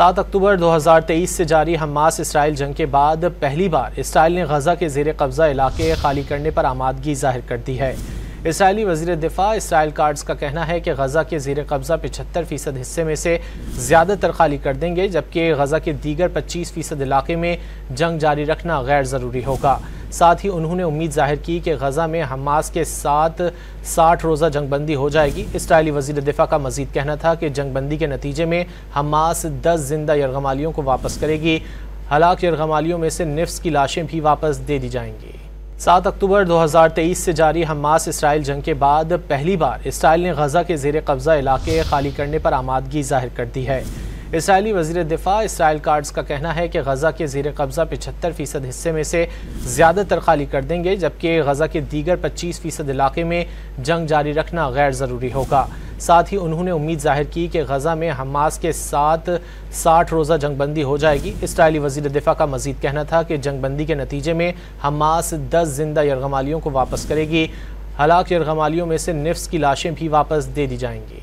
7 اکتوبر 2023 سے جاری حماس اسرائیل جنگ کے بعد پہلی بار اسرائیل نے غزہ کے زیر قبضہ علاقے خالی کرنے پر آمادگی ظاہر کر دی ہے۔ اسرائیلی وزیر دفاع اسرائیل کارڈز کا کہنا ہے کہ غزہ کے زیر قبضہ 75% حصے میں سے زیادہ تر خالی کر دیں گے، جبکہ غزہ کے دیگر 25% علاقے میں جنگ جاری رکھنا غیر ضروری ہوگا۔ ساتھ ہی انہوں نے امید ظاہر کی کہ غزہ میں حماس کے ساتھ 60 روزہ جنگ بندی ہو جائے گی۔ اسرائیلی وزیر دفاع کا مزید کہنا تھا کہ جنگ بندی کے نتیجے میں حماس 10 زندہ یرغمالیوں کو واپس کرے گی۔ ہلاک یرغمالیوں میں سے نصف کی لاشیں بھی واپس دے دی جائیں گی۔ 7 اکتوبر 2023 سے جاری حماس اسرائیل جنگ کے بعد پہلی بار اسرائیل نے غزہ کے زیر قبضہ علاقے خالی کرنے پر آمادگی ظاہر کر دی ہے۔ اسرائیلی وزیر دفاع اسرائیل کارڈز کا کہنا ہے کہ غزہ کے زیر قبضہ 75% حصے میں سے زیادہ تر خالی کر دیں گے، جبکہ غزہ کے دیگر 25% علاقے میں جنگ جاری رکھنا غیر ضروری ہوگا۔ ساتھ ہی انہوں نے امید ظاہر کی کہ غزہ میں حماس کے ساتھ 60 روزہ جنگ بندی ہو جائے گی۔ اسرائیلی وزیر دفاع کا مزید کہنا تھا کہ جنگ بندی کے نتیجے میں حماس 10 زندہ یرغمالیوں کو واپس کرے گی۔ ہلاک یرغمالیوں میں سے نصف کی لاشیں بھی واپس دے دی جائیں گی۔